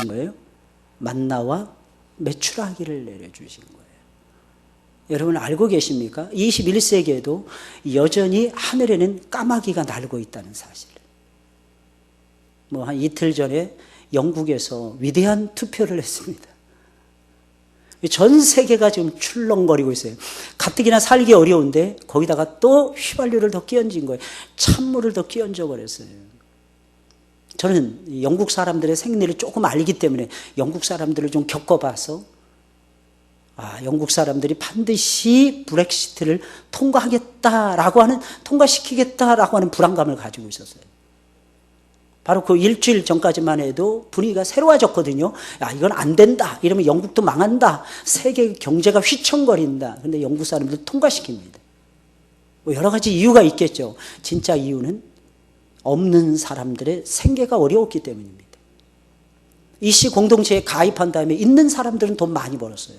내려주신 거예요? 만나와 메추라기를 내려주신 거예요. 여러분 알고 계십니까? 21세기에도 여전히 하늘에는 까마귀가 날고 있다는 사실. 한 이틀 전에 영국에서 위대한 투표를 했습니다. 전 세계가 지금 출렁거리고 있어요. 가뜩이나 살기 어려운데 거기다가 또 휘발유를 더 끼얹은 거예요. 찬물을 더 끼얹어 버렸어요. 저는 영국 사람들의 생리를 조금 알기 때문에 영국 사람들을 좀 겪어봐서 영국 사람들이 반드시 브렉시트를 통과시키겠다라고 하는 불안감을 가지고 있었어요. 바로 그 일주일 전까지만 해도 분위기가 새로워졌거든요. 이건 안 된다. 이러면 영국도 망한다. 세계 경제가 휘청거린다. 근데 영국 사람들 통과시킵니다. 여러 가지 이유가 있겠죠. 진짜 이유는 없는 사람들의 생계가 어려웠기 때문입니다. 이씨 공동체에 가입한 다음에 있는 사람들은 돈 많이 벌었어요.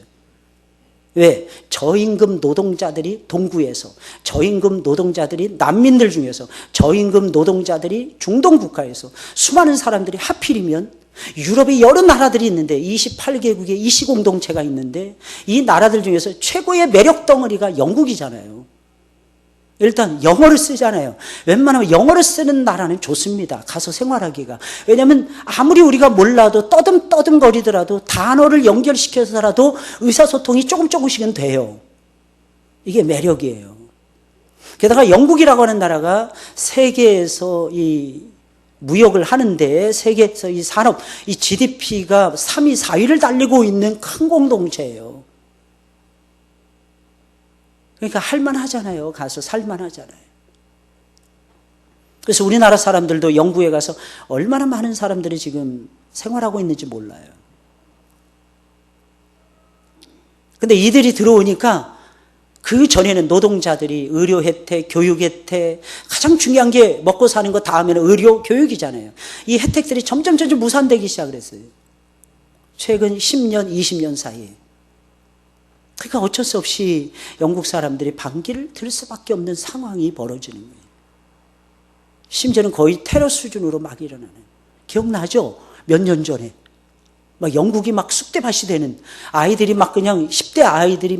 왜? 저임금 노동자들이 동구에서, 저임금 노동자들이 난민들 중에서, 저임금 노동자들이 중동 국가에서 수많은 사람들이 하필이면 유럽의 여러 나라들이 있는데 28개국의 이씨 공동체가 있는데 이 나라들 중에서 최고의 매력 덩어리가 영국이잖아요. 일단 영어를 쓰잖아요. 웬만하면 영어를 쓰는 나라는 좋습니다. 가서 생활하기가. 왜냐하면 아무리 우리가 몰라도 떠듬떠듬거리더라도 단어를 연결시켜서라도 의사소통이 조금씩은 돼요. 이게 매력이에요. 게다가 영국이라고 하는 나라가 세계에서 이 무역을 하는데 세계에서 이 산업, 이 GDP가 3위, 4위를 달리고 있는 큰 공동체예요. 그러니까 할만하잖아요. 가서 살만하잖아요. 그래서 우리나라 사람들도 영국에 가서 얼마나 많은 사람들이 지금 생활하고 있는지 몰라요. 근데 이들이 들어오니까 그 전에는 노동자들이 의료 혜택, 교육 혜택, 가장 중요한 게 먹고 사는 거 다음에는 의료, 교육이잖아요. 이 혜택들이 점점 무산되기 시작을 했어요. 최근 10년, 20년 사이에. 그러니까 어쩔 수 없이 영국 사람들이 방귀를 들 수밖에 없는 상황이 벌어지는 거예요. 심지어는 거의 테러 수준으로 막 일어나는. 기억나죠? 몇 년 전에. 영국이 쑥대밭이 되는 아이들이 그냥 10대 아이들이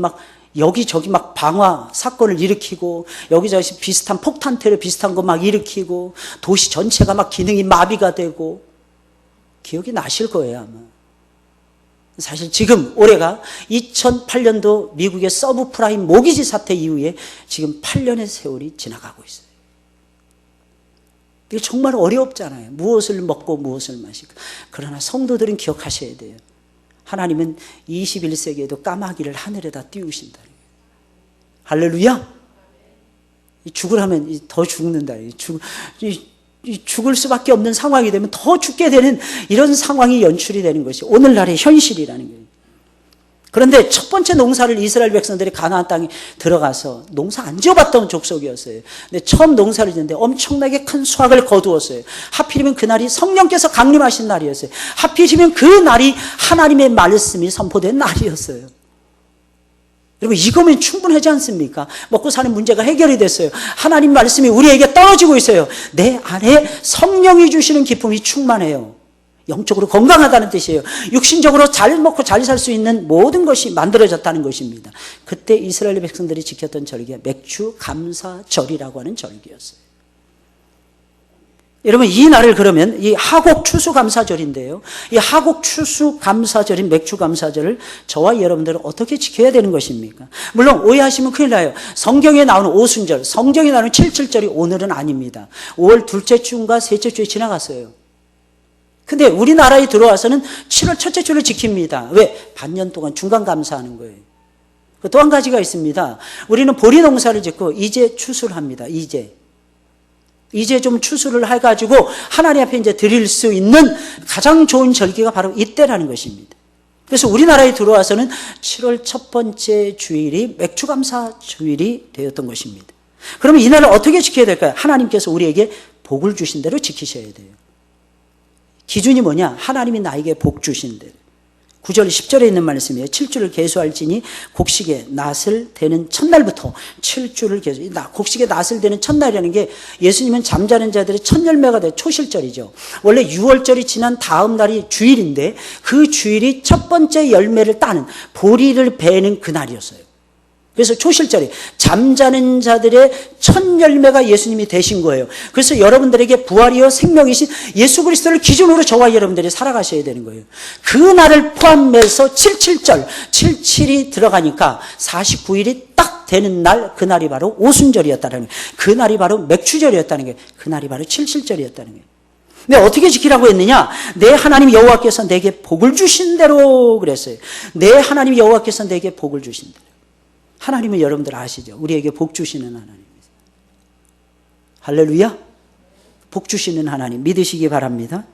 여기저기 방화 사건을 일으키고 여기저기 비슷한 폭탄 테러 비슷한 거 일으키고 도시 전체가 기능이 마비가 되고 기억이 나실 거예요, 아마. 사실 지금 올해가 2008년도 미국의 서브프라임 모기지 사태 이후에 지금 8년의 세월이 지나가고 있어요. 이게 정말 어렵잖아요. 무엇을 먹고 무엇을 마시고. 그러나 성도들은 기억하셔야 돼요. 하나님은 21세기에도 까마귀를 하늘에다 띄우신다. 할렐루야! 죽으라면 더 죽는다. 죽을 수밖에 없는 상황이 되면 더 죽게 되는 이런 상황이 연출이 되는 것이 오늘날의 현실이라는 거예요. 그런데 첫 번째 농사를 이스라엘 백성들이 가나안 땅에 들어가서 농사 안 지어봤던 족속이었어요. 근데 처음 농사를 짓는데 엄청나게 큰 수확을 거두었어요. 하필이면 그날이 성령께서 강림하신 날이었어요. 하필이면 그 날이 하나님의 말씀이 선포된 날이었어요. 여러분, 이거면 충분하지 않습니까? 먹고 사는 문제가 해결이 됐어요. 하나님 말씀이 우리에게 떨어지고 있어요. 내 안에 성령이 주시는 기쁨이 충만해요. 영적으로 건강하다는 뜻이에요. 육신적으로 잘 먹고 잘 살 수 있는 모든 것이 만들어졌다는 것입니다. 그때 이스라엘 백성들이 지켰던 절기가 맥주 감사절이라고 하는 절기였어요. 여러분, 이 날을 그러면 이 하곡 추수 감사절인데요. 이 하곡 추수 감사절인 맥주 감사절을 저와 여러분들은 어떻게 지켜야 되는 것입니까? 물론 오해하시면 큰일 나요. 성경에 나오는 오순절, 성경에 나오는 77절이 오늘은 아닙니다. 5월 둘째 주인가 셋째 주에 지나갔어요. 근데 우리나라에 들어와서는 7월 첫째 주를 지킵니다. 왜? 반년 동안 중간 감사하는 거예요. 또 한 가지가 있습니다. 우리는 보리 농사를 짓고 이제 추수를 합니다. 이제 좀 추수를 해가지고 하나님 앞에 이제 드릴 수 있는 가장 좋은 절기가 바로 이때라는 것입니다. 그래서 우리나라에 들어와서는 7월 첫 번째 주일이 맥주감사 주일이 되었던 것입니다. 그러면 이 날을 어떻게 지켜야 될까요? 하나님께서 우리에게 복을 주신 대로 지키셔야 돼요. 기준이 뭐냐? 하나님이 나에게 복 주신 대로. 9절 10절에 있는 말씀이에요. 7주를 계수할지니 곡식의 낫을 대는 첫날부터 7주를 계수. 곡식의 낫을 대는 첫날이라는 게 예수님은 잠자는 자들의 첫 열매가 돼 초실절이죠. 원래 6월절이 지난 다음 날이 주일인데 그 주일이 첫 번째 열매를 따는 보리를 베는 그날이었어요. 그래서 초실절이 잠자는 자들의 첫 열매가 예수님이 되신 거예요. 그래서 여러분들에게 부활이요 생명이신 예수 그리스도를 기준으로 저와 여러분들이 살아가셔야 되는 거예요. 그 날을 포함해서 77절, 77이 들어가니까 49일이 딱 되는 날, 그날이 바로 오순절이었다는 거예요. 그날이 바로 맥추절이었다는 거예요. 그날이 바로 77절이었다는 거예요. 근데 어떻게 지키라고 했느냐? 내 하나님 여호와께서 내게 복을 주신 대로 그랬어요. 내 하나님 여호와께서 내게 복을 주신 대로. 하나님은 여러분들 아시죠? 우리에게 복 주시는 하나님입니다. 할렐루야. 복 주시는 하나님 믿으시기 바랍니다.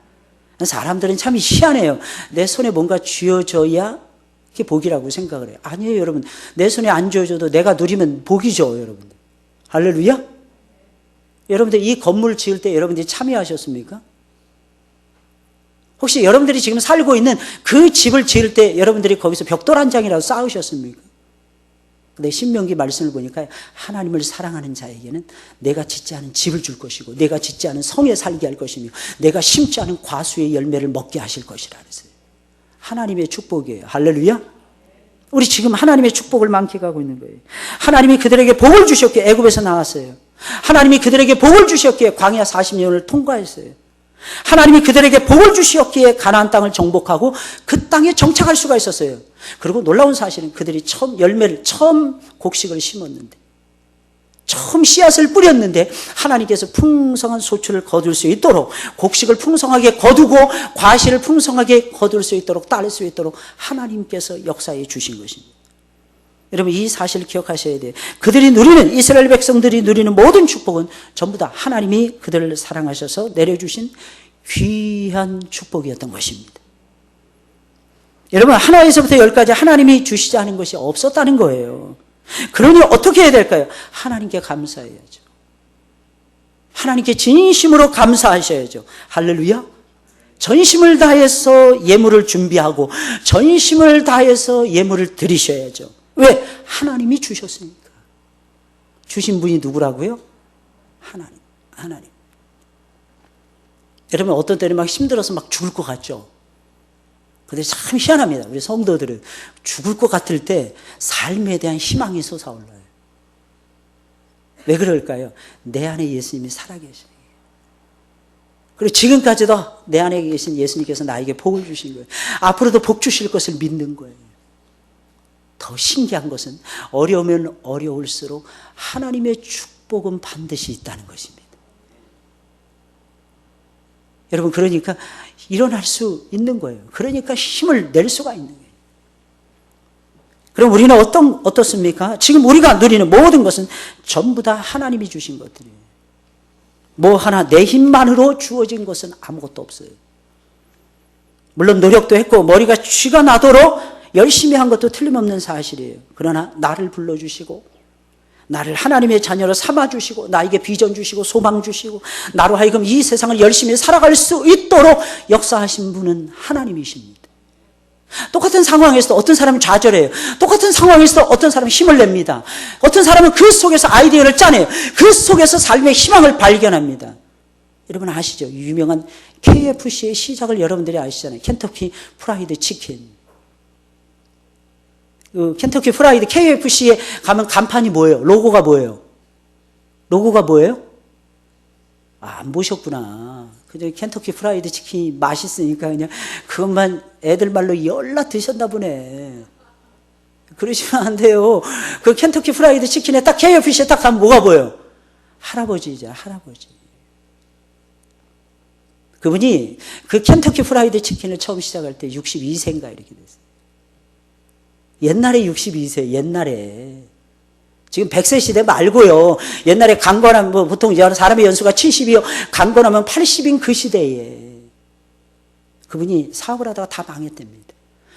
사람들은 참 희한해요. 내 손에 뭔가 쥐어져야 그게 복이라고 생각을 해요. 아니에요, 여러분. 내 손에 안 쥐어져도 내가 누리면 복이죠, 여러분. 할렐루야. 여러분들 이 건물 지을 때 여러분들이 참여하셨습니까? 혹시 여러분들이 지금 살고 있는 그 집을 지을 때 여러분들이 거기서 벽돌 한 장이라도 쌓으셨습니까? 근데 신명기 말씀을 보니까 하나님을 사랑하는 자에게는 내가 짓지 않은 집을 줄 것이고 내가 짓지 않은 성에 살게 할 것이며 내가 심지 않은 과수의 열매를 먹게 하실 것이라 그랬어요. 하나님의 축복이에요. 할렐루야. 우리 지금 하나님의 축복을 만끽하고 있는 거예요. 하나님이 그들에게 복을 주셨기에 애굽에서 나왔어요. 하나님이 그들에게 복을 주셨기에 광야 40년을 통과했어요. 하나님이 그들에게 복을 주셨기에 가나안 땅을 정복하고 그 땅에 정착할 수가 있었어요. 그리고 놀라운 사실은 그들이 처음 곡식을 심었는데, 처음 씨앗을 뿌렸는데 하나님께서 풍성한 소출을 거둘 수 있도록, 곡식을 풍성하게 거두고 과실을 풍성하게 거둘 수 있도록, 따를 수 있도록 하나님께서 역사해 주신 것입니다. 여러분 이 사실을 기억하셔야 돼요. 그들이 누리는, 이스라엘 백성들이 누리는 모든 축복은 전부 다 하나님이 그들을 사랑하셔서 내려주신 귀한 축복이었던 것입니다. 여러분 하나에서부터 열까지 하나님이 주시지 않은 것이 없었다는 거예요. 그러니 어떻게 해야 될까요? 하나님께 감사해야죠. 하나님께 진심으로 감사하셔야죠. 할렐루야. 전심을 다해서 예물을 준비하고 전심을 다해서 예물을 드리셔야죠. 왜? 하나님이 주셨으니까. 주신 분이 누구라고요? 하나님. 여러분 어떤 때는 막 힘들어서 막 죽을 것 같죠? 근데 참 희한합니다. 우리 성도들은 죽을 것 같을 때 삶에 대한 희망이 솟아올라요. 왜 그럴까요? 내 안에 예수님이 살아계시니. 그리고 지금까지도 내 안에 계신 예수님께서 나에게 복을 주신 거예요. 앞으로도 복 주실 것을 믿는 거예요. 더 신기한 것은 어려우면 어려울수록 하나님의 축복은 반드시 있다는 것입니다. 여러분 그러니까 일어날 수 있는 거예요. 그러니까 힘을 낼 수가 있는 거예요. 그럼 우리는 어떻습니까? 지금 우리가 누리는 모든 것은 전부 다 하나님이 주신 것들이에요. 뭐 하나 내 힘만으로 주어진 것은 아무것도 없어요. 물론 노력도 했고 머리가 쥐가 나도록 열심히 한 것도 틀림없는 사실이에요. 그러나 나를 불러주시고 나를 하나님의 자녀로 삼아주시고 나에게 비전 주시고 소망 주시고 나로 하여금 이 세상을 열심히 살아갈 수 있도록 역사하신 분은 하나님이십니다. 똑같은 상황에서도 어떤 사람은 좌절해요. 똑같은 상황에서도 어떤 사람은 힘을 냅니다. 어떤 사람은 그 속에서 아이디어를 짜내요. 그 속에서 삶의 희망을 발견합니다. 여러분 아시죠? 유명한 KFC의 시작을 여러분들이 아시잖아요. 켄터키 프라이드 치킨. 그 켄터키 프라이드 KFC에 가면 간판이 뭐예요? 로고가 뭐예요? 안 보셨구나. 그냥 켄터키 프라이드 치킨이 맛있으니까 그냥 그것만 애들 말로 열라 드셨나 보네. 그러시면 안 돼요. 그 켄터키 프라이드 치킨에 딱 KFC에 딱 가면 뭐가 보여요? 할아버지잖아, 할아버지. 그분이 그 켄터키 프라이드 치킨을 처음 시작할 때 62세인가 이렇게 됐어요. 옛날에 62세, 옛날에. 지금 100세 시대 말고요. 옛날에 강건하면, 보통 사람의 연수가 70이요. 강건하면 80인 그 시대에. 그분이 사업을 하다가 다 망했답니다.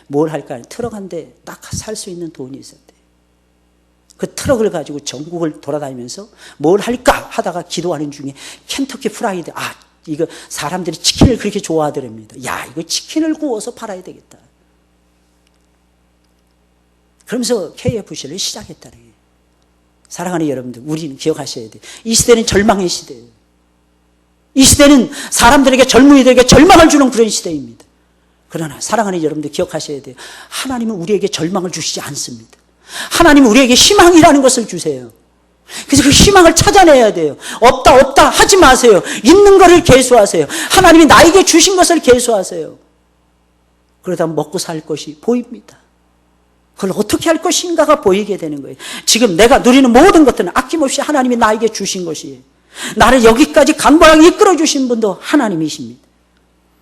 뭘 할까? 트럭 한 대 딱 살 수 있는 돈이 있었대요. 그 트럭을 가지고 전국을 돌아다니면서 뭘 할까? 하다가 기도하는 중에 켄터키 프라이드, 이거 사람들이 치킨을 그렇게 좋아하더랍니다. 야, 이거 치킨을 구워서 팔아야 되겠다. 그러면서 KFC를 시작했다는 거예요. 사랑하는 여러분들, 우리는 기억하셔야 돼요. 이 시대는 절망의 시대예요. 이 시대는 사람들에게, 젊은이들에게 절망을 주는 그런 시대입니다. 그러나 사랑하는 여러분들 기억하셔야 돼요. 하나님은 우리에게 절망을 주시지 않습니다. 하나님은 우리에게 희망이라는 것을 주세요. 그래서 그 희망을 찾아내야 돼요. 없다 하지 마세요. 있는 것을 계수하세요. 하나님이 나에게 주신 것을 계수하세요. 그러다 먹고 살 것이 보입니다. 그걸 어떻게 할 것인가가 보이게 되는 거예요. 지금 내가 누리는 모든 것들은 아낌없이 하나님이 나에게 주신 것이에요. 나를 여기까지 강건하게 이끌어 주신 분도 하나님이십니다.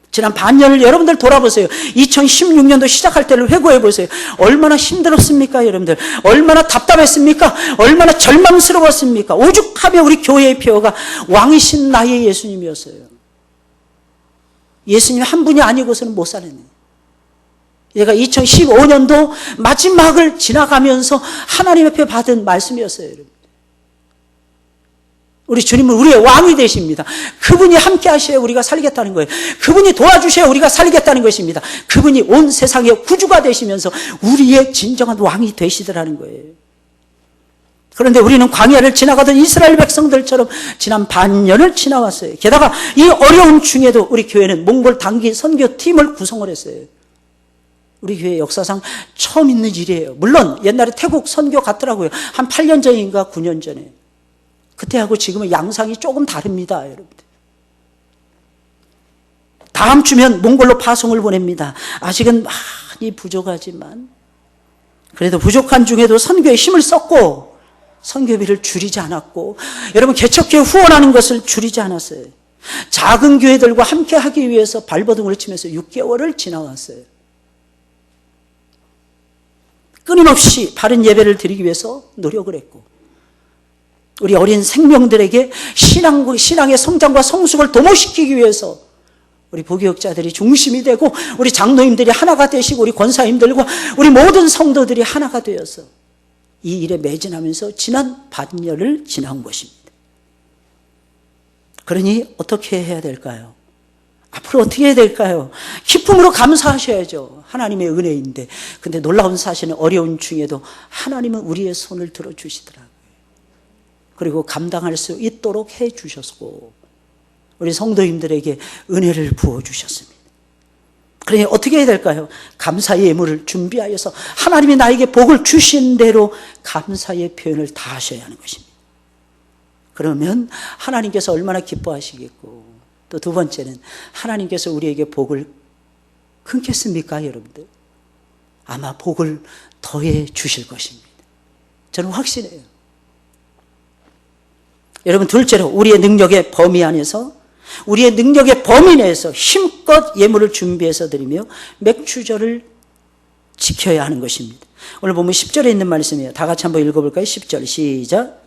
지난 반년을 여러분들 돌아보세요. 2016년도 시작할 때를 회고해 보세요. 얼마나 힘들었습니까, 여러분들? 얼마나 답답했습니까? 얼마나 절망스러웠습니까? 오죽하면 우리 교회의 표어가 왕이신 나의 예수님이었어요. 예수님 한 분이 아니고서는 못 살았네요. 얘가 2015년도 마지막을 지나가면서 하나님 앞에 받은 말씀이었어요, 여러분. 우리 주님은 우리의 왕이 되십니다. 그분이 함께 하셔야 우리가 살겠다는 거예요. 그분이 도와주셔야 우리가 살겠다는 것입니다. 그분이 온 세상의 구주가 되시면서 우리의 진정한 왕이 되시더라는 거예요. 그런데 우리는 광야를 지나가던 이스라엘 백성들처럼 지난 반년을 지나왔어요. 게다가 이 어려움 중에도 우리 교회는 몽골 단기 선교팀을 구성을 했어요. 우리 교회 역사상 처음 있는 일이에요. 물론 옛날에 태국 선교 갔더라고요. 한 8년 전인가 9년 전에. 그때하고 지금은 양상이 조금 다릅니다, 여러분들. 다음 주면 몽골로 파송을 보냅니다. 아직은 많이 부족하지만 그래도 부족한 중에도 선교에 힘을 썼고 선교비를 줄이지 않았고 여러분 개척교회 후원하는 것을 줄이지 않았어요. 작은 교회들과 함께 하기 위해서 발버둥을 치면서 6개월을 지나왔어요. 끊임없이 바른 예배를 드리기 위해서 노력을 했고 우리 어린 생명들에게 신앙의 성장과 성숙을 도모시키기 위해서 우리 부교육자들이 중심이 되고 우리 장로님들이 하나가 되시고 우리 권사님들과 우리 모든 성도들이 하나가 되어서 이 일에 매진하면서 지난 반년을 지난 것입니다. 그러니 어떻게 해야 될까요? 앞으로 어떻게 해야 될까요? 기쁨으로 감사하셔야죠. 하나님의 은혜인데. 근데 놀라운 사실은 어려운 중에도 하나님은 우리의 손을 들어주시더라고요. 그리고 감당할 수 있도록 해주셨고 우리 성도님들에게 은혜를 부어주셨습니다. 그러니 어떻게 해야 될까요? 감사의 예물을 준비하여서 하나님이 나에게 복을 주신 대로 감사의 표현을 다 하셔야 하는 것입니다. 그러면 하나님께서 얼마나 기뻐하시겠고 또 두 번째는 하나님께서 우리에게 복을 끊겠습니까, 여러분들? 아마 복을 더해 주실 것입니다. 저는 확신해요. 여러분, 둘째로 우리의 능력의 범위 안에서 우리의 능력의 범위 내에서 힘껏 예물을 준비해서 드리며 맥추절을 지켜야 하는 것입니다. 오늘 보면 10절에 있는 말씀이에요. 다 같이 한번 읽어볼까요? 10절 시작.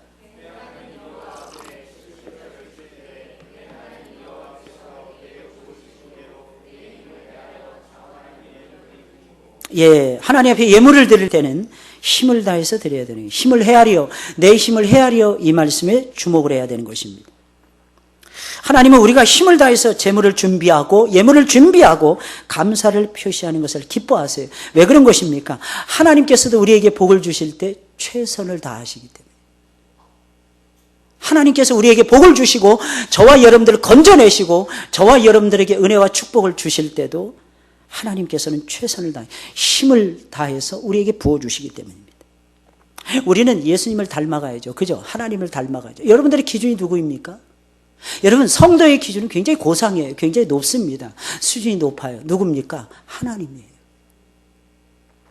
예, 하나님 앞에 예물을 드릴 때는 힘을 다해서 드려야 되는 거예요. 힘을 헤아려, 내 힘을 헤아려 이 말씀에 주목을 해야 되는 것입니다. 하나님은 우리가 힘을 다해서 제물을 준비하고 예물을 준비하고 감사를 표시하는 것을 기뻐하세요. 왜 그런 것입니까? 하나님께서도 우리에게 복을 주실 때 최선을 다하시기 때문에. 하나님께서 우리에게 복을 주시고 저와 여러분들을 건져내시고 저와 여러분들에게 은혜와 축복을 주실 때도 하나님께서는 최선을 다해 힘을 다해서 우리에게 부어주시기 때문입니다. 우리는 예수님을 닮아가야죠. 그죠? 하나님을 닮아가야죠. 여러분들의 기준이 누구입니까? 여러분, 성도의 기준은 굉장히 고상해요. 굉장히 높습니다. 수준이 높아요. 누굽니까? 하나님이에요.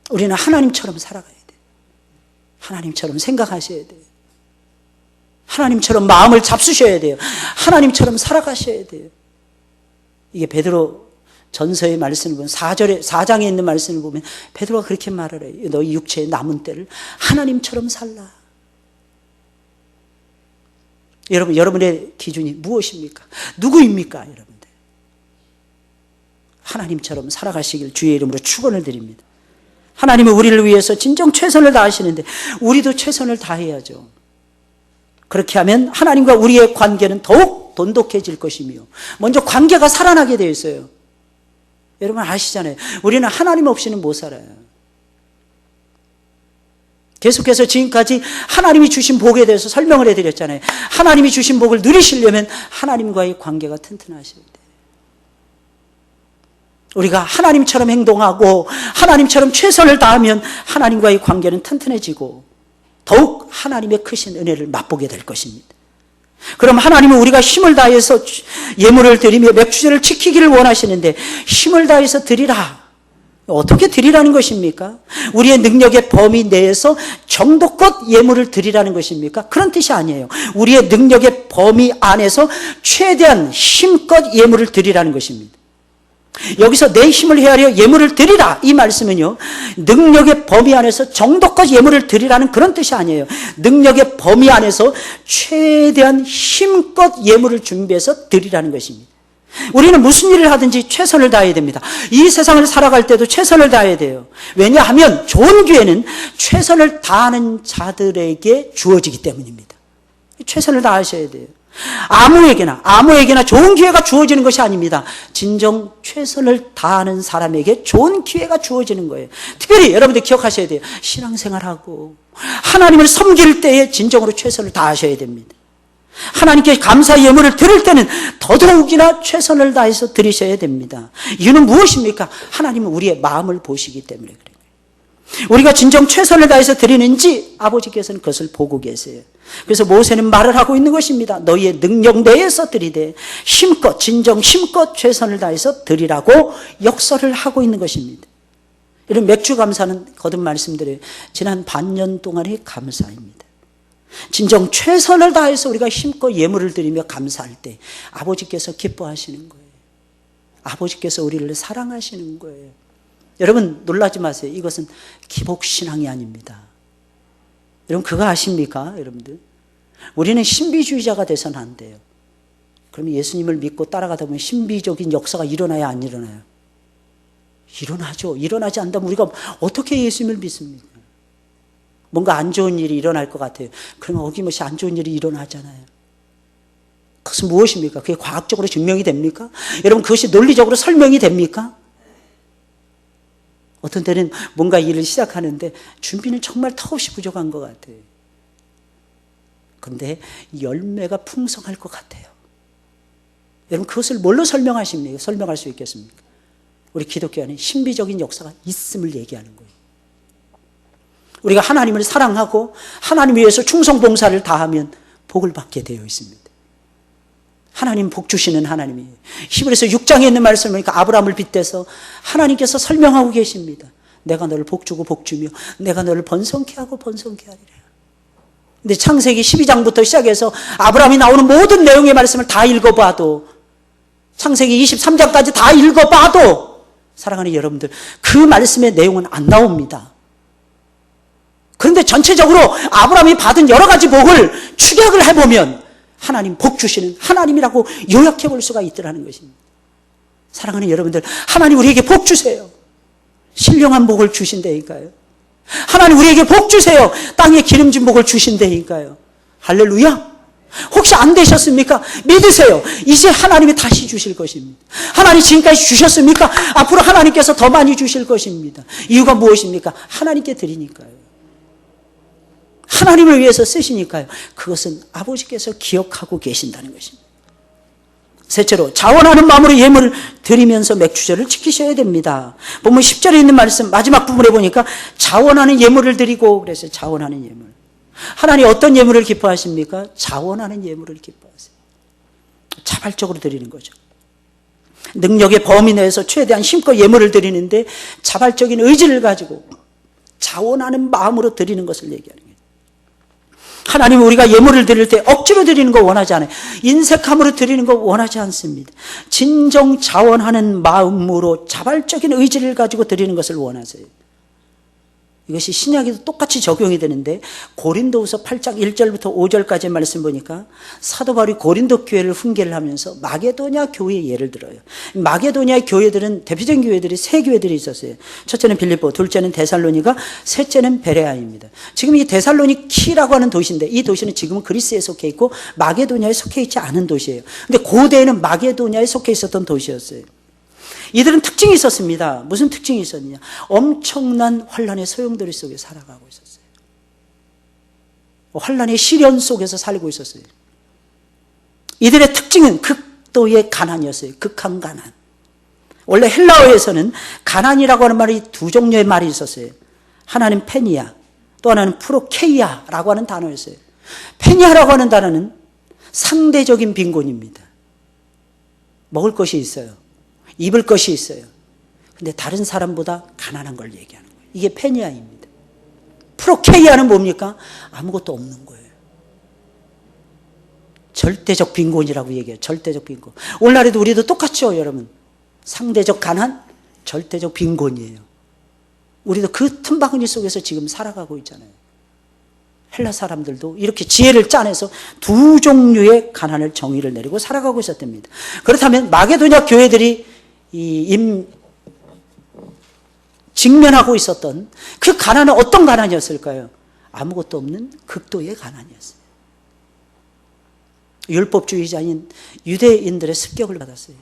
우리는 하나님처럼 살아가야 돼요. 하나님처럼 생각하셔야 돼요. 하나님처럼 마음을 잡수셔야 돼요. 하나님처럼 살아가셔야 돼요. 이게 베드로 전서의 말씀을 보면 4장에 있는 말씀을 보면 베드로가 그렇게 말을 해요. 너희 육체의 남은 때를 하나님처럼 살라. 여러분, 여러분의 기준이 무엇입니까? 누구입니까, 여러분들? 하나님처럼 살아가시길 주의 이름으로 축원을 드립니다. 하나님은 우리를 위해서 진정 최선을 다하시는데 우리도 최선을 다해야죠. 그렇게 하면 하나님과 우리의 관계는 더욱 돈독해질 것이며 먼저 관계가 살아나게 되어 있어요. 여러분 아시잖아요. 우리는 하나님 없이는 못 살아요. 계속해서 지금까지 하나님이 주신 복에 대해서 설명을 해드렸잖아요. 하나님이 주신 복을 누리시려면 하나님과의 관계가 튼튼하셔야 돼요. 우리가 하나님처럼 행동하고 하나님처럼 최선을 다하면 하나님과의 관계는 튼튼해지고 더욱 하나님의 크신 은혜를 맛보게 될 것입니다. 그럼 하나님은 우리가 힘을 다해서 예물을 드리며 맥주제를 지키기를 원하시는데 힘을 다해서 드리라. 어떻게 드리라는 것입니까? 우리의 능력의 범위 내에서 정도껏 예물을 드리라는 것입니까? 그런 뜻이 아니에요. 우리의 능력의 범위 안에서 최대한 힘껏 예물을 드리라는 것입니다. 여기서 내 힘을 헤아려 예물을 드리라 이 말씀은요, 능력의 범위 안에서 정도껏 예물을 드리라는 그런 뜻이 아니에요. 능력의 범위 안에서 최대한 힘껏 예물을 준비해서 드리라는 것입니다. 우리는 무슨 일을 하든지 최선을 다해야 됩니다. 이 세상을 살아갈 때도 최선을 다해야 돼요. 왜냐하면 좋은 기회는 최선을 다하는 자들에게 주어지기 때문입니다. 최선을 다하셔야 돼요. 아무에게나 좋은 기회가 주어지는 것이 아닙니다. 진정 최선을 다하는 사람에게 좋은 기회가 주어지는 거예요. 특별히 여러분들 기억하셔야 돼요. 신앙생활하고 하나님을 섬길 때에 진정으로 최선을 다하셔야 됩니다. 하나님께 감사 예물을 드릴 때는 더더욱이나 최선을 다해서 드리셔야 됩니다. 이유는 무엇입니까? 하나님은 우리의 마음을 보시기 때문에 그래요. 우리가 진정 최선을 다해서 드리는지 아버지께서는 그것을 보고 계세요. 그래서 모세는 말을 하고 있는 것입니다. 너희의 능력 내에서 드리되 힘껏, 진정 힘껏 최선을 다해서 드리라고 역설을 하고 있는 것입니다. 이런 맥주 감사는 거듭 말씀드려요. 지난 반년 동안의 감사입니다. 진정 최선을 다해서 우리가 힘껏 예물을 드리며 감사할 때 아버지께서 기뻐하시는 거예요. 아버지께서 우리를 사랑하시는 거예요. 여러분 놀라지 마세요. 이것은 기복신앙이 아닙니다. 여러분 그거 아십니까? 여러분들 우리는 신비주의자가 돼서는 안 돼요. 그러면 예수님을 믿고 따라가다 보면 신비적인 역사가 일어나야 안 일어나요? 일어나죠. 일어나지 않다면 우리가 어떻게 예수님을 믿습니까? 뭔가 안 좋은 일이 일어날 것 같아요. 그러면 어김없이 안 좋은 일이 일어나잖아요. 그것은 무엇입니까? 그게 과학적으로 증명이 됩니까? 여러분 그것이 논리적으로 설명이 됩니까? 어떤 때는 뭔가 일을 시작하는데 준비는 정말 턱없이 부족한 것 같아요. 그런데 열매가 풍성할 것 같아요. 여러분 그것을 뭘로 설명할 수 있겠습니까? 우리 기독교 안에 신비적인 역사가 있음을 얘기하는 거예요. 우리가 하나님을 사랑하고 하나님 위해서 충성봉사를 다하면 복을 받게 되어 있습니다. 하나님 복 주시는 하나님이에요. 히브리서 6장에 있는 말씀을 보니까 아브라함을 빗대서 하나님께서 설명하고 계십니다. 내가 너를 복 주고 복 주며 내가 너를 번성케 하고 번성케 하리라. 근데 창세기 12장부터 시작해서 아브라함이 나오는 모든 내용의 말씀을 다 읽어봐도 창세기 23장까지 다 읽어봐도 사랑하는 여러분들 그 말씀의 내용은 안 나옵니다. 그런데 전체적으로 아브라함이 받은 여러 가지 복을 축약을 해보면 하나님 복 주시는 하나님이라고 요약해 볼 수가 있더라는 것입니다. 사랑하는 여러분들 하나님 우리에게 복 주세요. 신령한 복을 주신다니까요. 하나님 우리에게 복 주세요. 땅에 기름진 복을 주신다니까요. 할렐루야. 혹시 안 되셨습니까? 믿으세요. 이제 하나님이 다시 주실 것입니다. 하나님 지금까지 주셨습니까? 앞으로 하나님께서 더 많이 주실 것입니다. 이유가 무엇입니까? 하나님께 드리니까요. 하나님을 위해서 쓰시니까요. 그것은 아버지께서 기억하고 계신다는 것입니다. 셋째로 자원하는 마음으로 예물을 드리면서 맥주제를 지키셔야 됩니다. 본문 10절에 있는 말씀 마지막 부분에 보니까 자원하는 예물을 드리고 그래서 자원하는 예물. 하나님 어떤 예물을 기뻐하십니까? 자원하는 예물을 기뻐하세요. 자발적으로 드리는 거죠. 능력의 범위 내에서 최대한 힘껏 예물을 드리는데 자발적인 의지를 가지고 자원하는 마음으로 드리는 것을 얘기하는 거예요. 하나님은 우리가 예물을 드릴 때 억지로 드리는 거 원하지 않아요. 인색함으로 드리는 거 원하지 않습니다. 진정 자원하는 마음으로 자발적인 의지를 가지고 드리는 것을 원하세요. 이것이 신약에도 똑같이 적용이 되는데 고린도후서 8장 1절부터 5절까지의 말씀 보니까 사도 바울이 고린도 교회를 훈계를 하면서 마게도냐 교회의 예를 들어요. 마게도냐의 교회들은 대표적인 교회들이 세 교회들이 있었어요. 첫째는 빌립보, 둘째는 데살로니가, 셋째는 베레아입니다. 지금 이 데살로니키라고 하는 도시인데 이 도시는 지금은 그리스에 속해 있고 마게도냐에 속해 있지 않은 도시예요. 근데 고대에는 마게도냐에 속해 있었던 도시였어요. 이들은 특징이 있었습니다. 무슨 특징이 있었느냐? 엄청난 환란의 소용돌이 속에 살아가고 있었어요. 환난의 시련 속에서 살고 있었어요. 이들의 특징은 극도의 가난이었어요. 극한 가난. 원래 헬라어에서는 가난이라고 하는 말이 두 종류의 말이 있었어요. 하나는 페니아, 또 하나는 프로케이아라고 하는 단어였어요. 페니아라고 하는 단어는 상대적인 빈곤입니다. 먹을 것이 있어요. 입을 것이 있어요. 근데 다른 사람보다 가난한 걸 얘기하는 거예요. 이게 페니아입니다. 프로케이아는 뭡니까? 아무것도 없는 거예요. 절대적 빈곤이라고 얘기해요. 절대적 빈곤. 오늘날에도 우리도 똑같죠, 여러분. 상대적 가난, 절대적 빈곤이에요. 우리도 그 틈바구니 속에서 지금 살아가고 있잖아요. 헬라 사람들도 이렇게 지혜를 짜내서 두 종류의 가난을 정의를 내리고 살아가고 있었답니다. 그렇다면 마게도냐 교회들이 직면하고 있었던 그 가난은 어떤 가난이었을까요? 아무것도 없는 극도의 가난이었어요. 율법주의자인 유대인들의 습격을 받았어요.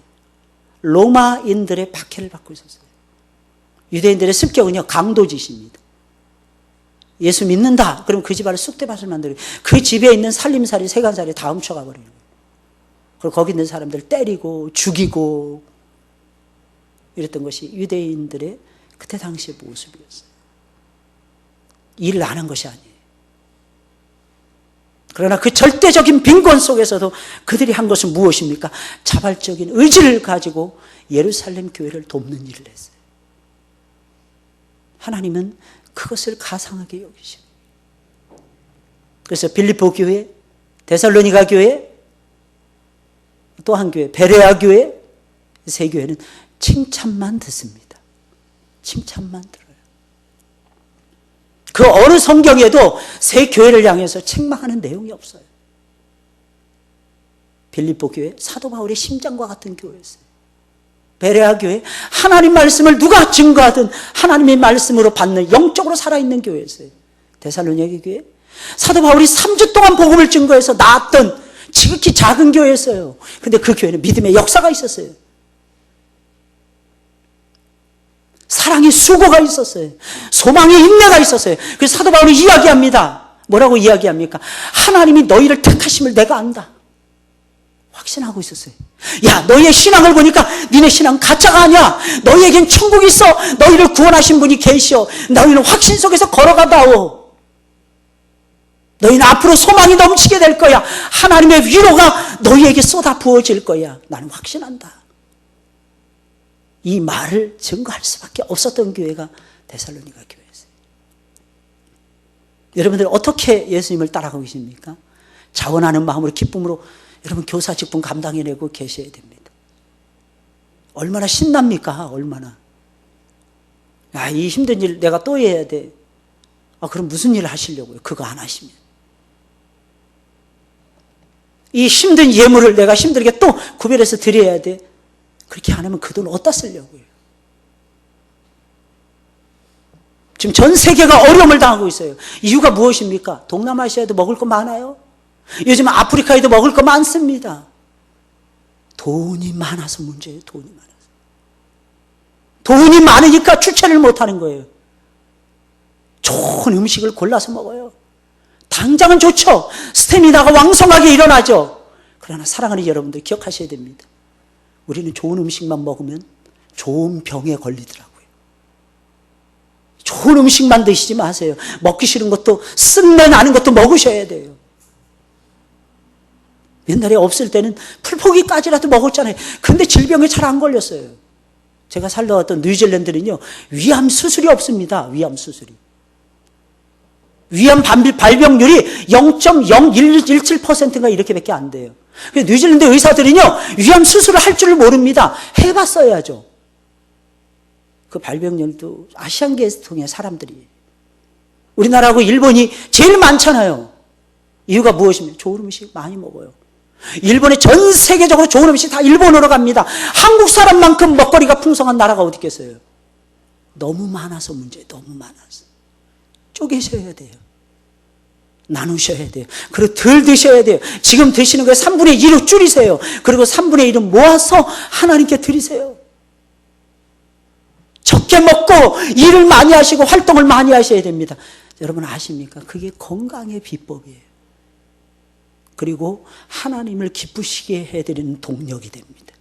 로마인들의 박해를 받고 있었어요. 유대인들의 습격은요, 강도짓입니다. 예수 믿는다. 그럼 그 집안을 쑥대밭을 만들고 그 집에 있는 살림살이 세간살이 다 훔쳐가 버리는 거예요. 그리고 거기 있는 사람들 때리고 죽이고 이랬던 것이 유대인들의 그때 당시의 모습이었어요. 일을 안 한 것이 아니에요. 그러나 그 절대적인 빈곤 속에서도 그들이 한 것은 무엇입니까? 자발적인 의지를 가지고 예루살렘 교회를 돕는 일을 했어요. 하나님은 그것을 가상하게 여기십니다. 그래서 빌립보 교회, 데살로니가 교회, 또 한 교회, 베레아 교회, 세 교회는 칭찬만 듣습니다. 칭찬만 들어요. 그 어느 성경에도 세 교회를 향해서 책망하는 내용이 없어요. 빌립보 교회, 사도 바울의 심장과 같은 교회였어요. 베레아 교회, 하나님 말씀을 누가 증거하든 하나님의 말씀으로 받는 영적으로 살아있는 교회였어요. 데살로니가 교회, 사도 바울이 3주 동안 복음을 증거해서 나았던 지극히 작은 교회였어요. 그런데 그 교회는 믿음의 역사가 있었어요. 사랑의 수고가 있었어요. 소망의 인내가 있었어요. 그래서 사도 바울이 이야기합니다. 뭐라고 이야기합니까? 하나님이 너희를 택하심을 내가 안다. 확신하고 있었어요. 야, 너희의 신앙을 보니까 니네 신앙 가짜가 아니야. 너희에겐 천국이 있어. 너희를 구원하신 분이 계시오. 너희는 확신 속에서 걸어가다오. 너희는 앞으로 소망이 넘치게 될 거야. 하나님의 위로가 너희에게 쏟아 부어질 거야. 나는 확신한다. 이 말을 증거할 수밖에 없었던 교회가 데살로니가 교회였어요. 여러분들 어떻게 예수님을 따라가고 계십니까? 자원하는 마음으로 기쁨으로 여러분 교사 직분 감당해내고 계셔야 됩니다. 얼마나 신납니까? 얼마나. 야, 이 힘든 일 내가 또 해야 돼. 아, 그럼 무슨 일을 하시려고요? 그거 안 하시면. 이 힘든 예물을 내가 힘들게 또 구별해서 드려야 돼. 그렇게 안 하면 그 돈 어디다 쓰려고요? 지금 전 세계가 어려움을 당하고 있어요. 이유가 무엇입니까? 동남아시아에도 먹을 거 많아요. 요즘 아프리카에도 먹을 거 많습니다. 돈이 많아서 문제예요. 돈이 많아서. 돈이 많으니까 주체를 못하는 거예요. 좋은 음식을 골라서 먹어요. 당장은 좋죠. 스태미나가 왕성하게 일어나죠. 그러나 사랑하는 여러분들 기억하셔야 됩니다. 우리는 좋은 음식만 먹으면 좋은 병에 걸리더라고요. 좋은 음식만 드시지 마세요. 먹기 싫은 것도 쓴내 나는 것도 먹으셔야 돼요. 옛날에 없을 때는 풀포기까지라도 먹었잖아요. 근데 질병에 잘 안 걸렸어요. 제가 살다 왔던 뉴질랜드는요, 위암 수술이 없습니다. 위암 수술이. 위암 발병률이 0.0117%가 이렇게밖에 안 돼요. 뉴질랜드 의사들은요, 위암 수술을 할 줄을 모릅니다. 해봤어야죠. 그 발병률도 아시안 계통의 사람들이. 우리나라하고 일본이 제일 많잖아요. 이유가 무엇이면 좋은 음식 많이 먹어요. 일본에 전 세계적으로 좋은 음식 다 일본으로 갑니다. 한국 사람만큼 먹거리가 풍성한 나라가 어디 있겠어요? 너무 많아서 문제예요. 너무 많아서. 쪼개셔야 돼요. 나누셔야 돼요. 그리고 덜 드셔야 돼요. 지금 드시는 거에 3분의 2로 줄이세요. 그리고 3분의 1은 모아서 하나님께 드리세요. 적게 먹고 일을 많이 하시고 활동을 많이 하셔야 됩니다. 여러분 아십니까? 그게 건강의 비법이에요. 그리고 하나님을 기쁘시게 해드리는 동력이 됩니다.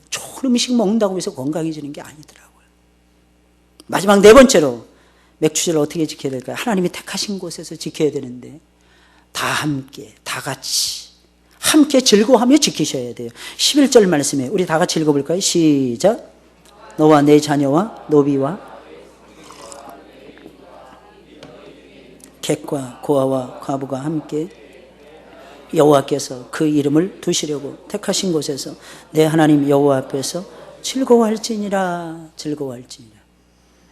좋은 음식 먹는다고 해서 건강해지는 게 아니더라고요. 마지막 네 번째로 맥주제를 어떻게 지켜야 될까요? 하나님이 택하신 곳에서 지켜야 되는데 다 함께 다 같이 함께 즐거워하며 지키셔야 돼요. 11절 말씀에 우리 다 같이 읽어볼까요? 시작. 너와 내 자녀와 노비와 객과 고아와 과부가 함께 여호와께서 그 이름을 두시려고 택하신 곳에서 내 하나님 여호와 앞에서 즐거워할지니라. 즐거워할지니라.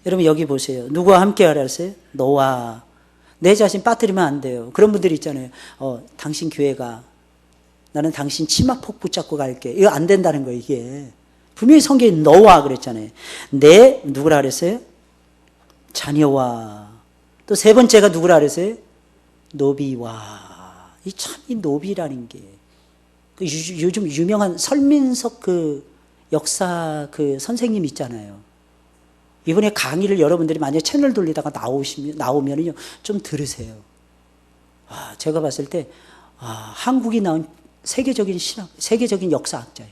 여러분 여기 보세요. 누구와 함께 하라 했어요? 너와. 내 자신 빠뜨리면 안 돼요. 그런 분들이 있잖아요. 당신 교회가 나는 당신 치마폭 붙잡고 갈게. 이거 안 된다는 거예요. 이게 분명히 성경에 너와 그랬잖아요. 내 누구라 그랬어요? 자녀와. 또 세 번째가 누구라 그랬어요? 노비와. 이 노비라는 게 요즘 유명한 설민석 그 역사 그 선생님 있잖아요. 이번에 강의를 여러분들이 만약에 채널 돌리다가 나오면은요 좀 들으세요. 제가 봤을 때 한국이 나온 세계적인 신학, 세계적인 역사학자예요.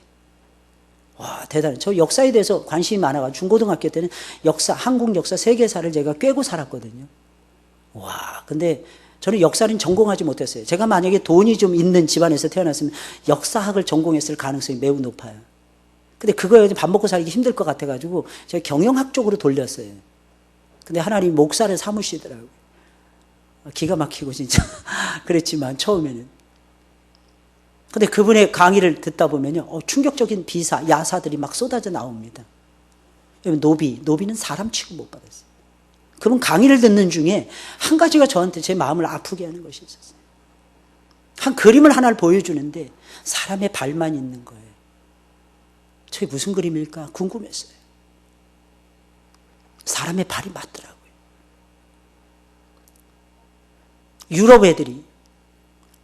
대단해. 저 역사에 대해서 관심이 많아가지고 중고등학교 때는 한국 역사 세계사를 제가 꿰고 살았거든요. 근데 저는 역사는 전공하지 못했어요. 제가 만약에 돈이 좀 있는 집안에서 태어났으면 역사학을 전공했을 가능성이 매우 높아요. 근데 그거에 밥 먹고 살기 힘들 것 같아가지고 제가 경영학 쪽으로 돌렸어요. 근데 하나님이 목사를 삼으시더라고요. 기가 막히고 진짜 그랬지만 처음에는. 근데 그분의 강의를 듣다 보면요, 충격적인 비사, 야사들이 막 쏟아져 나옵니다. 노비는 사람 취급 못 받았어요. 그분 강의를 듣는 중에 한 가지가 저한테 제 마음을 아프게 하는 것이 있었어요. 한 그림을 하나를 보여주는데 사람의 발만 있는 거예요. 저게 무슨 그림일까 궁금했어요. 사람의 발이 맞더라고요. 유럽 애들이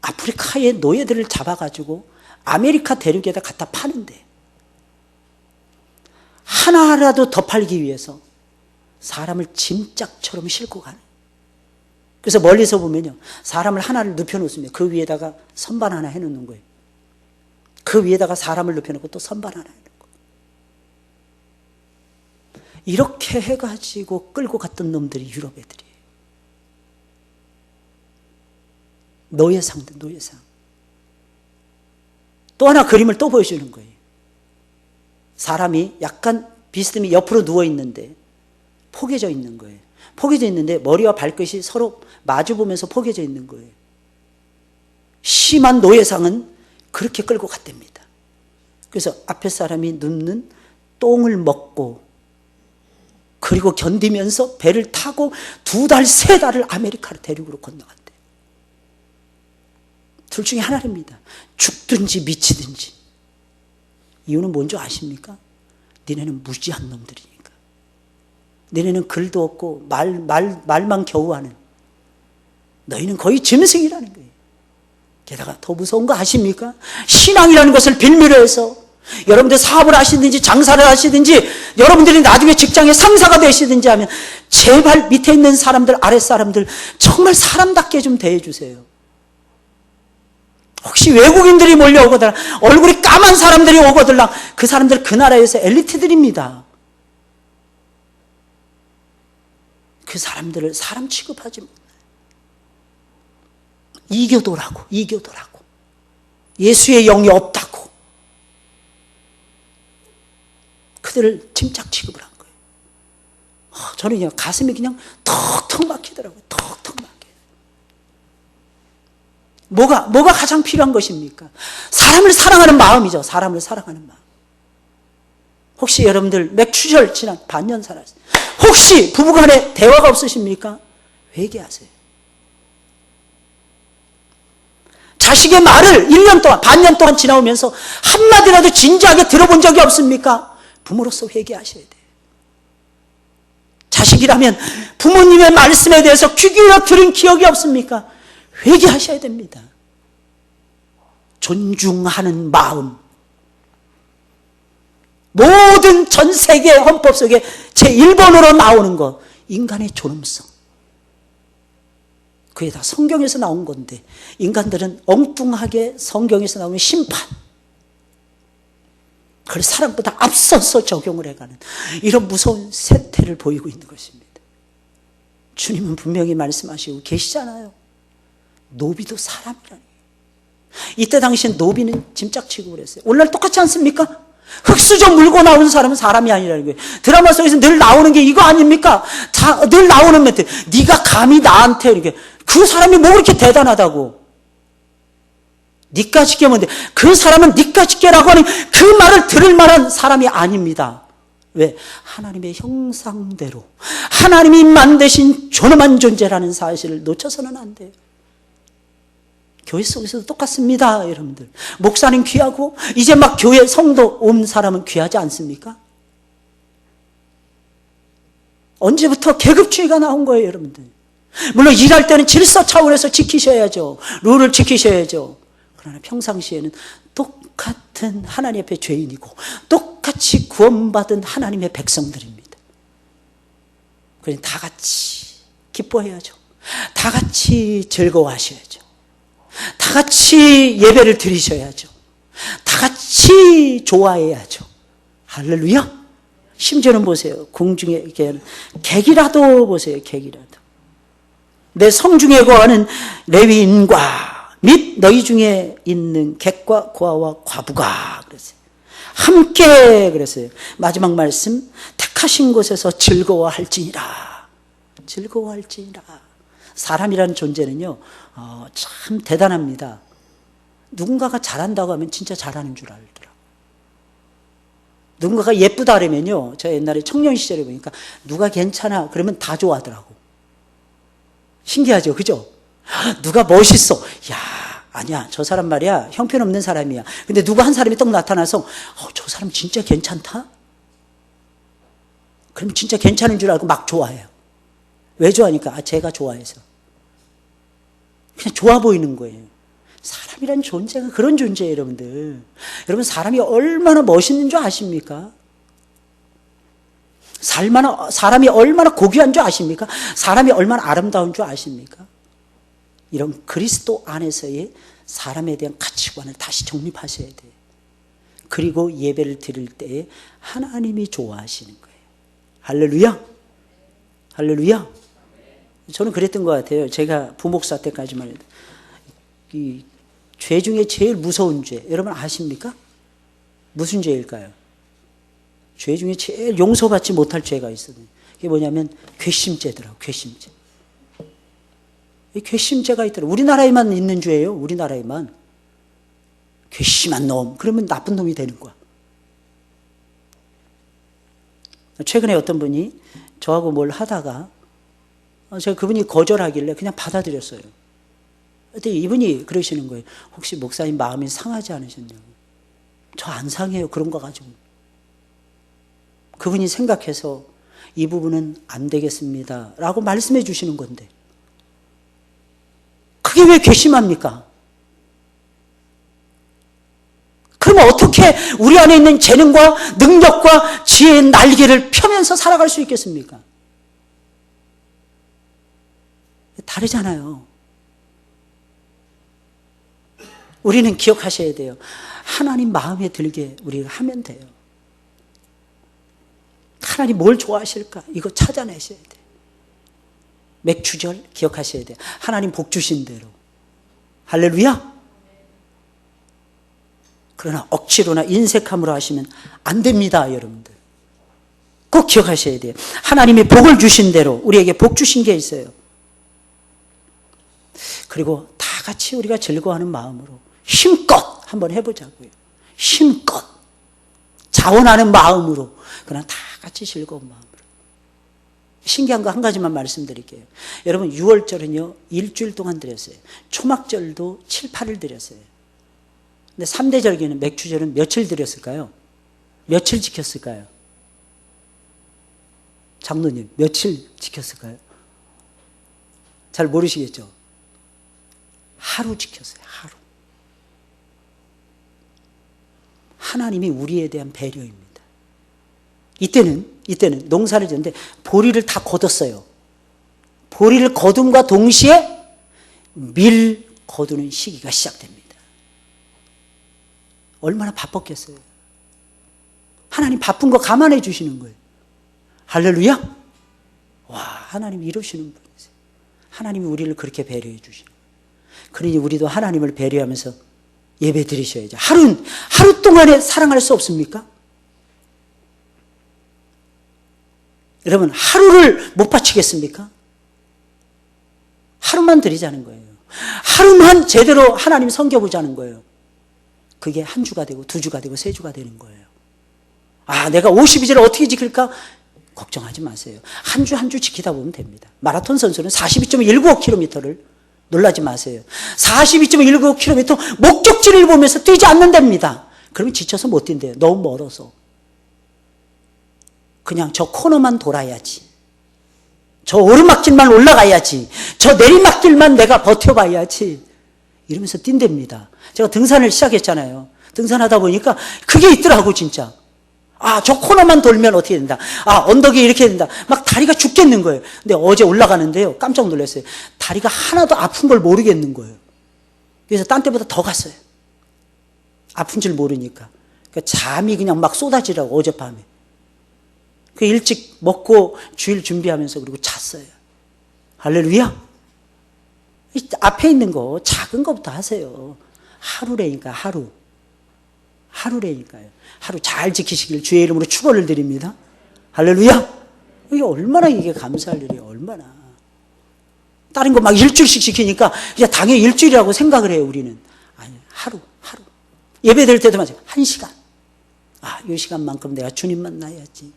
아프리카의 노예들을 잡아가지고 아메리카 대륙에다 갖다 파는데 하나라도 더 팔기 위해서 사람을 짐짝처럼 싣고 가는. 그래서 멀리서 보면요, 사람을 하나를 눕혀놓으면 그 위에다가 선반 하나 해놓는 거예요. 그 위에다가 사람을 눕혀놓고 또 선반 하나 해놓는 거예요. 이렇게 해가지고 끌고 갔던 놈들이 유럽 애들이에요. 노예상들, 노예상. 또 하나 그림을 또 보여주는 거예요. 사람이 약간 비스듬히 옆으로 누워있는데 포개져 있는 거예요. 포개져 있는데 머리와 발끝이 서로 마주보면서 포개져 있는 거예요. 심한 노예상은 그렇게 끌고 갔답니다. 그래서 앞에 사람이 눕는 똥을 먹고 그리고 견디면서 배를 타고 2달, 3달을 아메리카 대륙으로 건너갔대요. 둘 중에 하나입니다. 죽든지 미치든지. 이유는 뭔지 아십니까? 니네는 무지한 놈들이니까. 너희는 글도 없고 말만 겨우 하는, 너희는 거의 짐승이라는 거예요. 게다가 더 무서운 거 아십니까? 신앙이라는 것을 빌미로 해서 여러분들 사업을 하시든지 장사를 하시든지 여러분들이 나중에 직장의 상사가 되시든지 하면 제발 밑에 있는 사람들, 아랫사람들 정말 사람답게 좀 대해주세요. 혹시 외국인들이 몰려오거나 얼굴이 까만 사람들이 오거들랑 그 사람들 그 나라에서 엘리트들입니다. 그 사람들을 사람 취급하지 못해요. 이교도라고. 예수의 영이 없다고. 그들을 침착 취급을 한 거예요. 저는 그냥 가슴이 그냥 턱턱 막히더라고요. 턱턱 막혀요. 뭐가 가장 필요한 것입니까? 사람을 사랑하는 마음이죠. 사람을 사랑하는 마음. 혹시 여러분들 맥추절 지난 반년 살았어요. 혹시 부부간에 대화가 없으십니까? 회개하세요. 자식의 말을 1년 동안, 반년 동안 지나오면서 한마디라도 진지하게 들어본 적이 없습니까? 부모로서 회개하셔야 돼요. 자식이라면 부모님의 말씀에 대해서 귀 기울여 들은 기억이 없습니까? 회개하셔야 됩니다. 존중하는 마음. 모든 전 세계 헌법 속에 제1번으로 나오는 것, 인간의 존엄성. 그게 다 성경에서 나온 건데 인간들은 엉뚱하게 성경에서 나오는 심판, 그걸 사람보다 앞서서 적용을 해가는 이런 무서운 세태를 보이고 있는 것입니다. 주님은 분명히 말씀하시고 계시잖아요. 노비도 사람이라니. 이때 당시엔 노비는 짐짝치고 그랬어요. 오늘날 똑같지 않습니까? 흙수저 물고 나오는 사람은 사람이 아니라는 거예요. 드라마 속에서 늘 나오는 게 이거 아닙니까? 늘 나오는 멘트. 네가 감히 나한테 이렇게. 그 사람이 뭐 그렇게 대단하다고. 니까지 깨면 돼. 그 사람은 니까지 깨라고 하는 그 말을 들을 만한 사람이 아닙니다. 왜? 하나님의 형상대로 하나님이 만드신 존엄한 존재라는 사실을 놓쳐서는 안 돼요. 교회 속에서도 똑같습니다, 여러분들. 목사님 귀하고 이제 막 교회 성도 온 사람은 귀하지 않습니까? 언제부터 계급주의가 나온 거예요, 여러분들. 물론 일할 때는 질서 차원에서 지키셔야죠. 룰을 지키셔야죠. 그러나 평상시에는 똑같은 하나님 앞에 죄인이고 똑같이 구원받은 하나님의 백성들입니다. 그래서 다 같이 기뻐해야죠. 다 같이 즐거워하셔야죠. 다 같이 예배를 드리셔야죠. 다 같이 좋아해야죠. 할렐루야. 심지어는 보세요. 궁중에 객이라도 보세요. 객이라도. 내 성중에 거하는 레위인과 및 너희 중에 있는 객과 고아와 과부가 그랬어요. 함께 그랬어요. 마지막 말씀, 택하신 곳에서 즐거워할지니라. 즐거워할지니라. 사람이라는 존재는요, 참 대단합니다. 누군가가 잘한다고 하면 진짜 잘하는 줄 알더라고요. 누군가가 예쁘다 그러면요, 저 옛날에 청년 시절에 보니까 누가 괜찮아 그러면 다 좋아하더라고. 신기하죠, 그죠? 누가 멋있어, 야, 아니야, 저 사람 말이야 형편없는 사람이야. 근데 누가 한 사람이 딱 나타나서 저 사람 진짜 괜찮다? 그럼 진짜 괜찮은 줄 알고 막 좋아해요. 왜 좋아하니까? 제가 좋아해서. 그냥 좋아 보이는 거예요. 사람이란 존재가 그런 존재예요, 여러분들. 여러분, 사람이 얼마나 멋있는 줄 아십니까? 사람이 얼마나 고귀한 줄 아십니까? 사람이 얼마나 아름다운 줄 아십니까? 이런 그리스도 안에서의 사람에 대한 가치관을 다시 정립하셔야 돼요. 그리고 예배를 드릴 때에 하나님이 좋아하시는 거예요. 할렐루야. 할렐루야. 저는 그랬던 것 같아요. 제가 부목사 때까지만 해도. 이 죄 중에 제일 무서운 죄, 여러분 아십니까? 무슨 죄일까요? 죄 중에 제일 용서받지 못할 죄가 있어요. 그게 뭐냐면 괘씸죄더라고요. 괘씸죄. 이 괘씸죄가 있더라고요. 우리나라에만 있는 죄예요. 우리나라에만. 괘씸한 놈. 그러면 나쁜 놈이 되는 거야. 최근에 어떤 분이 저하고 뭘 하다가 제가 그분이 거절하길래 그냥 받아들였어요. 근데 이분이 그러시는 거예요. 혹시 목사님 마음이 상하지 않으셨냐고. 저 안 상해요. 그런 거 가지고. 그분이 생각해서 이 부분은 안 되겠습니다 라고 말씀해 주시는 건데 그게 왜 괘씸합니까? 그러면 어떻게 우리 안에 있는 재능과 능력과 지혜의 날개를 펴면서 살아갈 수 있겠습니까? 다르잖아요. 우리는 기억하셔야 돼요. 하나님 마음에 들게 우리가 하면 돼요. 하나님 뭘 좋아하실까? 이거 찾아내셔야 돼요. 맥주절 기억하셔야 돼요. 하나님 복 주신 대로. 할렐루야. 그러나 억지로나 인색함으로 하시면 안 됩니다, 여러분들. 꼭 기억하셔야 돼요. 하나님이 복을 주신 대로 우리에게 복 주신 게 있어요. 그리고 다 같이 우리가 즐거워하는 마음으로 힘껏 한번 해보자고요. 힘껏 자원하는 마음으로, 그러나 다 같이 즐거운 마음으로. 신기한 거 한 가지만 말씀드릴게요. 여러분, 6월절은요 일주일 동안 드렸어요. 초막절도 7, 8일 드렸어요. 근데 3대 절기는 맥주절은 며칠 드렸을까요? 며칠 지켰을까요? 장로님, 며칠 지켰을까요? 잘 모르시겠죠? 하루 지켰어요. 하루. 하나님이 우리에 대한 배려입니다. 이때는 농사를 지었는데 보리를 다 거뒀어요. 보리를 거둠과 동시에 밀 거두는 시기가 시작됩니다. 얼마나 바빴겠어요. 하나님 바쁜 거 감안해 주시는 거예요. 할렐루야. 와, 하나님이 이러시는 분이세요. 하나님이 우리를 그렇게 배려해 주시는 거예요. 그러니 우리도 하나님을 배려하면서 예배 드리셔야죠. 하루 동안에 사랑할 수 없습니까? 여러분, 하루를 못 바치겠습니까? 하루만 드리자는 거예요. 하루만 제대로 하나님 섬겨보자는 거예요. 그게 한 주가 되고 두 주가 되고 세 주가 되는 거예요. 아, 내가 52제를 어떻게 지킬까? 걱정하지 마세요. 한 주 한 주 지키다 보면 됩니다. 마라톤 선수는 42.195km를 놀라지 마세요. 42.195km 목적지를 보면서 뛰지 않는답니다. 그러면 지쳐서 못 뛴대요. 너무 멀어서. 그냥 저 코너만 돌아야지. 저 오르막길만 올라가야지. 저 내리막길만 내가 버텨봐야지. 이러면서 뛴답니다. 제가 등산을 시작했잖아요. 등산하다 보니까 그게 있더라고 진짜. 아, 저 코너만 돌면 어떻게 된다. 아, 언덕이 이렇게 된다. 막 다리가 죽겠는 거예요. 근데 어제 올라가는데요. 깜짝 놀랐어요. 다리가 하나도 아픈 걸 모르겠는 거예요. 그래서 딴 때보다 더 갔어요. 아픈 줄 모르니까. 그러니까 잠이 그냥 막 쏟아지라고 어젯밤에. 그 일찍 먹고 주일 준비하면서 그리고 잤어요. 할렐루야. 앞에 있는 거 작은 것부터 하세요. 하루래니까 하루. 하루래니까요. 하루 잘 지키시길 주의 이름으로 축원을 드립니다. 할렐루야. 이게 얼마나 이게 감사할 일이에요. 얼마나. 다른 거 막 일주일씩 지키니까 이제 당연히 일주일이라고 생각을 해요. 우리는. 아니, 하루. 예배 드릴 때도 마찬가지. 1시간. 아, 이 시간만큼 내가 주님 만나야지.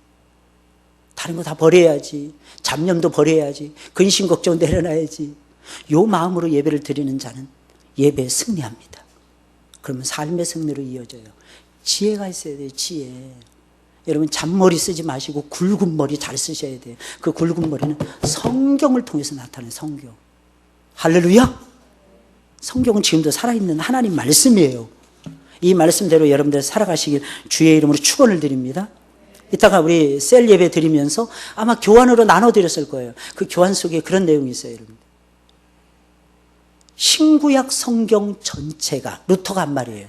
다른 거 다 버려야지. 잡념도 버려야지. 근심 걱정 내려놔야지. 요 마음으로 예배를 드리는 자는 예배에 승리합니다. 그러면 삶의 승리로 이어져요. 지혜가 있어야 돼요. 지혜. 여러분 잔머리 쓰지 마시고 굵은 머리 잘 쓰셔야 돼요. 그 굵은 머리는 성경을 통해서 나타나는 성경. 할렐루야. 성경은 지금도 살아있는 하나님 말씀이에요. 이 말씀대로 여러분들 살아가시길 주의 이름으로 축원을 드립니다. 이따가 우리 셀 예배 드리면서 아마 교환으로 나눠드렸을 거예요. 그 교환 속에 그런 내용이 있어요. 여러분. 신구약 성경 전체가, 루터가 한 말이에요.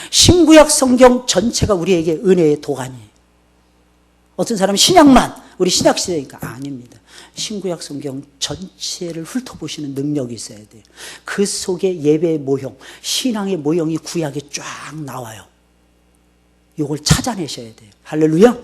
신구약 성경 전체가 우리에게 은혜의 도가니예요. 어떤 사람은 신약만, 우리 신약시대니까 아닙니다. 신구약 성경 전체를 훑어보시는 능력이 있어야 돼요. 그 속에 예배의 모형, 신앙의 모형이 구약에 쫙 나와요. 이걸 찾아내셔야 돼요. 할렐루야.